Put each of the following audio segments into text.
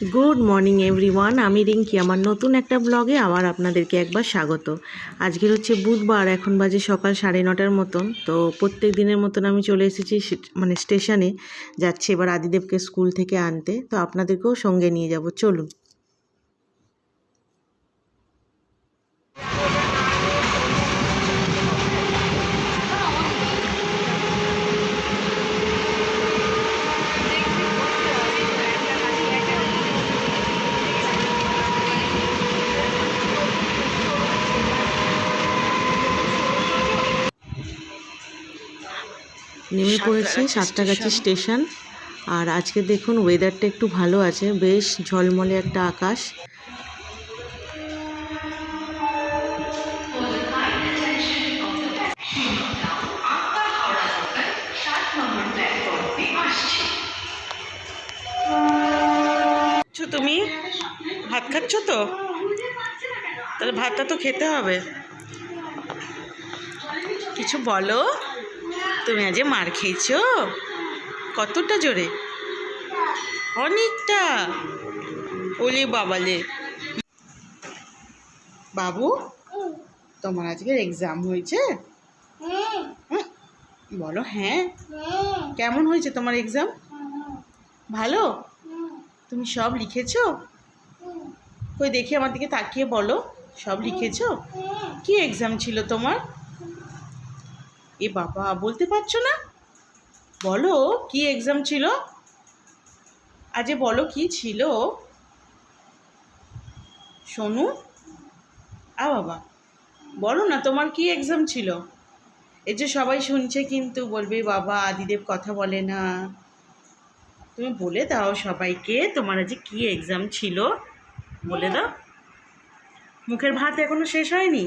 Good morning everyone, আমি রিঙ্কি। আমার নতুন একটা ব্লগে আবার আপনাদেরকে একবার স্বাগত। আজকের হচ্ছে বুধবার, এখন বাজে সকাল 9:30 মতন। তো প্রত্যেক দিনের মতন আমি চলে এসেছি স্টেশনে যাচ্ছি এবার আদিদেবকে স্কুল থেকে আনতে। তো আপনাদেরকেও সঙ্গে নিয়ে যাব, চলুন। নেমে পড়েছি সাঁতরাগাছি স্টেশন। আর আজকে দেখুন ওয়েদারটা একটু ভালো আছে, বেশ ঝলমলে একটা আকাশ। তুমি ভাত খাচ্ছ তো? তাহলে ভাতটা তো খেতে হবে। কিছু বলো, তুমি আজ মার খেয়েছো? কতটা জোরে? অনেকটা। ওলে বাবালে। বাবু, তোমার আজকের এক্সাম হয়েছে? বলো হ্যাঁ। কেমন হয়েছে তোমার এক্সাম? ভালো? তুমি সব লিখেছো? কই দেখি, আমার দিকে তাকিয়ে বলো, সব লিখেছো? কি এক্সাম ছিল তোমার? এ বাবা, বলতে পারছো না? বলো কি এক্সাম ছিল? আজ বলো কি ছিল? সোনু, বাবা বলো না, তোমার কি এক্সাম ছিল? এই যে সবাই শুনছে কিন্তু বলবে বাবা আদিদেব কথা বলে না। তুমি বলে দাও সবাইকে তোমার আজ কি এক্সাম ছিল, বলে দাও। মুখের ভাত এখনো শেষ হয়নি?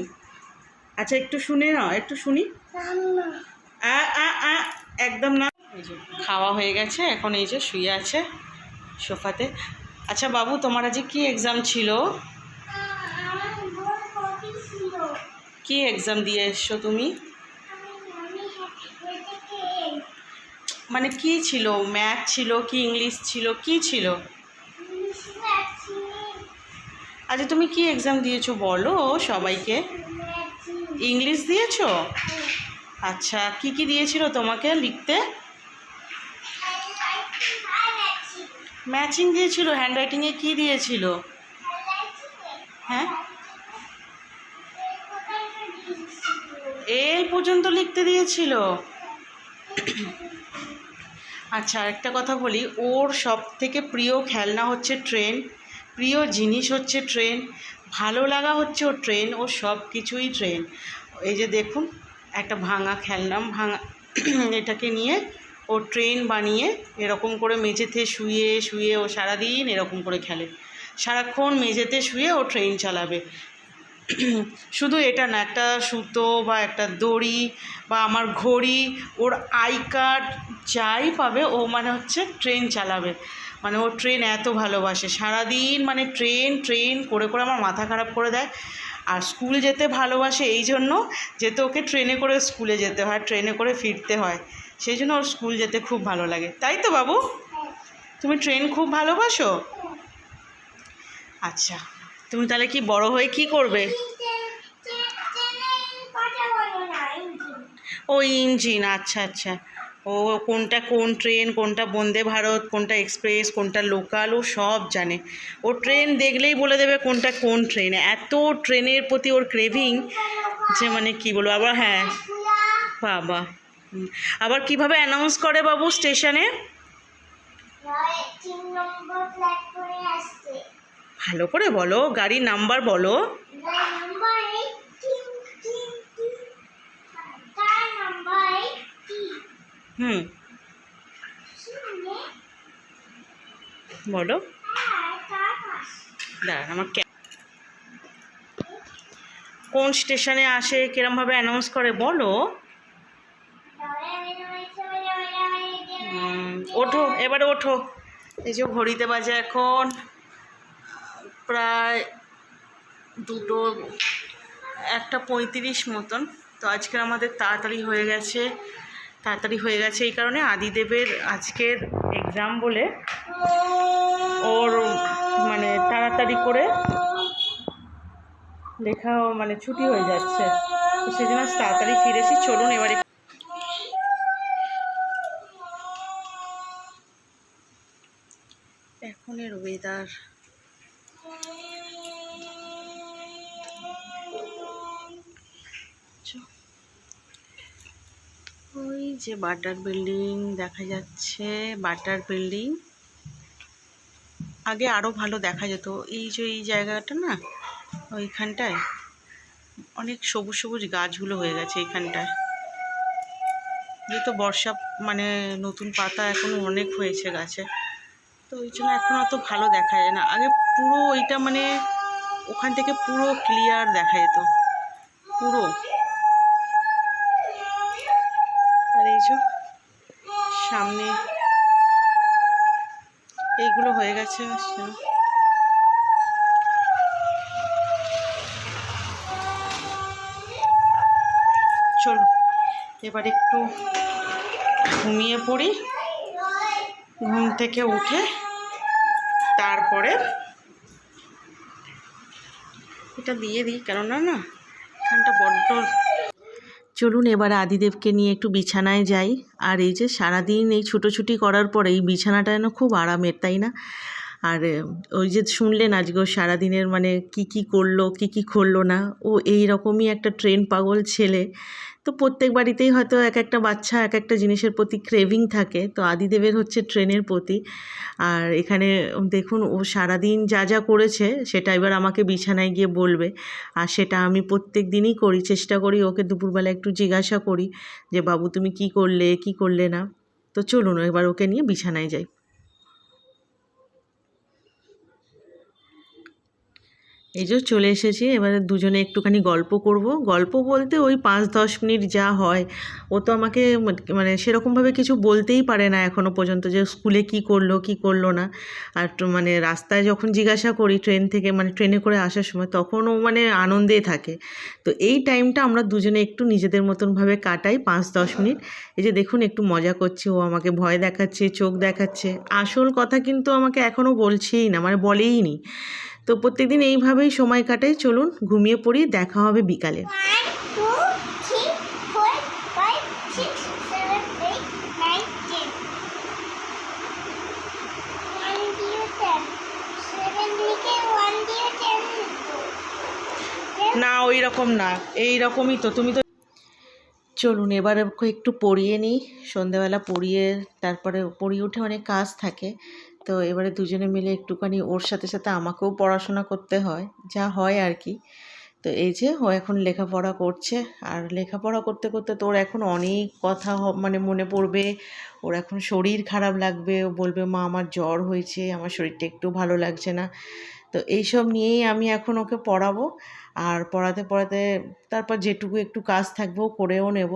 আচ্ছা একটু শুনে নাও, একটু শুনি। একদম না। এই যে খাওয়া হয়ে গেছে, এখন এই যে শুয়ে আছে সোফাতে। আচ্ছা বাবু, তোমার আজ কি এক্সাম ছিল? কি এক্সাম দিয়ে এসছো তুমি? মানে কি ছিল? ম্যাথ ছিল কি ইংলিশ ছিল, কি ছিল? আচ্ছা তুমি কি এক্সাম দিয়েছো বলো সবাইকে। ইংলিশ দিয়েছো? আচ্ছা কি কি দিয়েছিল তোমাকে লিখতে? ম্যাচিং দিয়েছিল। হ্যান্ডরাইটিংয়ে কি দিয়েছিল? হ্যাঁ, এই পর্যন্ত লিখতে দিয়েছিল। আচ্ছা একটা কথা বলি, ওর সব থেকে প্রিয় খেলনা হচ্ছে ট্রেন, প্রিয় জিনিস হচ্ছে ট্রেন, ভালো লাগা হচ্ছে ওর ট্রেন, ও সব কিছুই ট্রেন। এই যে দেখুন একটা ভাঙা খেলনা, ভাঙা এটাকে নিয়ে ও ট্রেন বানিয়ে এরকম করে মেঝেতে শুয়ে শুয়ে ও সারাদিন এরকম করে খেলে। সারাক্ষণ মেঝেতে শুয়ে ও ট্রেন চালাবে। শুধু এটা না, একটা সুতো বা একটা দড়ি বা আমার ঘড়ি, ওর আই কার্ড, যাই পাবে ও মানে হচ্ছে ট্রেন চালাবে। মানে ও ট্রেন এত ভালোবাসে, সারাদিন মানে ট্রেন ট্রেন করে করে আমার মাথা খারাপ করে দেয়। আর স্কুল যেতে ভালোবাসে এই জন্য, যেতে ওকে ট্রেনে করে স্কুলে যেতে হয়, ট্রেনে করে ফিরতে হয়, সেই জন্য ওর স্কুল যেতে খুব ভালো লাগে। তাই তো বাবু, তুমি ট্রেন খুব ভালোবাসো? আচ্ছা তুমি তাহলে কি বড় হয়ে কি করবে? ও ইঞ্জিন, আচ্ছা আচ্ছা। ও কোনটা কোন ট্রেন, কোনটা বন্দে ভারত, কোনটা এক্সপ্রেস, কোনটা লোকাল, ও সব জানে। ও ট্রেন দেখলেই বলে দেবে কোনটা কোন ট্রেন। এত ট্রেনের প্রতি ওর ক্রেভিং যে মানে কি বলবো। আবার হ্যাঁ বাবা, আবার কিভাবে অ্যানাউন্স করে বাবু স্টেশনে? ভালো করে বলো, গাড়ির নাম্বার বলো। বলো। দাঁড়ান আমার কোন স্টেশনে আসে, কিরমভাবে অ্যানাউন্স করে বলো। ওঠো, এবারে ওঠো। এই যে ঘড়িতে বাজে এখন প্রায় 1:35 মতন। তো আজকের আমাদের তাড়াতাড়ি হয়ে গেছে এই কারণে আদিদেবের আজকের এক্সাম বলে ওর তাড়াতাড়ি করে লেখাও মানে ছুটি হয়ে যাচ্ছে, তো সেই জন্য তাড়াতাড়ি ফিরেছি। চলুন এবারে এখনের ওয়েদার ওই যে বাটার বিল্ডিং দেখা যাচ্ছে, বাটার বিল্ডিং আগে আরও ভালো দেখা যেত। এই যে এই জায়গাটা না, ওইখানটায় অনেক সবুজ সবুজ গাছগুলো হয়ে গেছে এইখানটায়, যেহেতু বর্ষা মানে নতুন পাতা এখনো অনেক হয়েছে গাছে, তো ওই জন্য এখন অত ভালো দেখা যায় না। আগে পুরো ওইটা মানে ওখান থেকে পুরো ক্লিয়ার দেখা যেত পুরো। আর এই যে সামনে এইগুলো হয়ে গেছে। চলো এবার একটু ঘুমিয়ে পড়ি, ঘুম থেকে উঠে তারপরে এটা দিয়ে দিই, কেননা না এখানটা বড্ড। চলুন এবার আদিদেবকে নিয়ে একটু বিছানায় যাই। আর এই যে সারাদিন এই ছুটোছুটি করার পরে এই বিছানাটা যেন খুব আরামের, তাই না? আর ওই যে শুনলেন আজকে সারাদিনের মানে কি করলো কি করলো না, ও এই রকমই একটা ট্রেন পাগল ছেলে। তো প্রত্যেক বাড়িতেই হয়তো এক একটা বাচ্চা এক একটা জিনিসের প্রতি ক্রেভিং থাকে, তো আদিদেবের হচ্ছে ট্রেনের প্রতি। আর এখানে দেখুন ও সারাদিন যা যা করেছে সেটা এবার আমাকে বিছানায় গিয়ে বলবে, আর সেটা আমি প্রত্যেক দিনই করি, চেষ্টা করি ওকে দুপুরবেলা একটু জিজ্ঞাসা করি যে বাবু তুমি কি করলে না। তো চলুন এবার ওকে নিয়ে বিছানায় যাই। এই যে চলে এসেছি, এবারে দুজনে একটুখানি গল্প করব। গল্প বলতে ওই 5-10 মিনিট যা হয়। ও তো আমাকে মানে সেরকমভাবে কিছু বলতেই পারে না এখনও পর্যন্ত, যে স্কুলে কি করলো না। আর মানে রাস্তায় যখন জিজ্ঞাসা করি ট্রেন থেকে মানে ট্রেনে করে আসার সময়, তখন ও মানে আনন্দে থাকে। তো এই টাইমটা আমরা দুজনে একটু নিজেদের মতনভাবে কাটাই 5-10 মিনিট। এই যে দেখুন একটু মজা করছি, ও আমাকে ভয় দেখাচ্ছে, চোখ দেখাচ্ছে, আসল কথা কিন্তু আমাকে এখনও বলছেই না, মানে বলেই নি। তো প্রত্যেকদিন এইভাবেই সময় কাটাই। চলুন ঘুমিয়ে পড়ি, দেখা হবে বিকালে। না ওই রকম না, এই রকমই তো তুমি তো। চলুন এবার ওকে একটু পড়িয়ে নিই, সন্ধেবেলা পড়িয়ে তারপরে পড়িয়ে উঠে অনেক কাজ থাকে। তো এবারে দুজনে মিলে একটুখানি ওর সাথে সাথে আমাকেও পড়াশোনা করতে হয়, যা হয় আর কি। তো এই যে ও এখন লেখাপড়া করছে, আর লেখাপড়া করতে করতে তোর এখন অনেক কথা মানে মনে পড়বে। ওর এখন শরীর খারাপ লাগবে, ও বলবে মা আমার জ্বর হয়েছে, আমার শরীরটা একটু ভালো লাগছে না। তো এইসব নিয়েই আমি এখন ওকে পড়াবো, আর পড়াতে পড়াতে তারপর যেটুকু একটু কাজ থাকবে ও করেও নেব।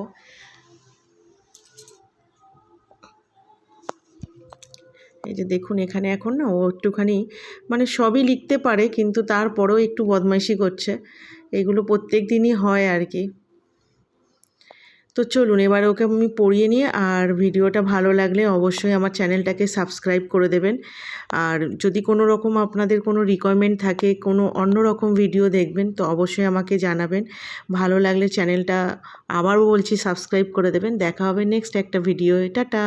এই যে দেখুন এখানে এখন না ও একটুখানি মানে সবই লিখতে পারে, কিন্তু তারপরেও একটু বদমাইশি করছে। এগুলো প্রত্যেক দিনই হয় আর কি। তো চলুন এবার ওকে আমি পড়িয়ে নিই, আর ভিডিওটা ভালো লাগলে অবশ্যই আমার চ্যানেলটাকে সাবস্ক্রাইব করে দেবেন। আর যদি কোনো রকম আপনাদের কোনো রিকোয়ারমেন্ট থাকে, কোনো অন্য রকম ভিডিও দেখবেন, তো অবশ্যই আমাকে জানাবেন। ভালো লাগলে চ্যানেলটা আবারও বলছি সাবস্ক্রাইব করে দেবেন। দেখা হবে নেক্সট একটা ভিডিও। টাটা।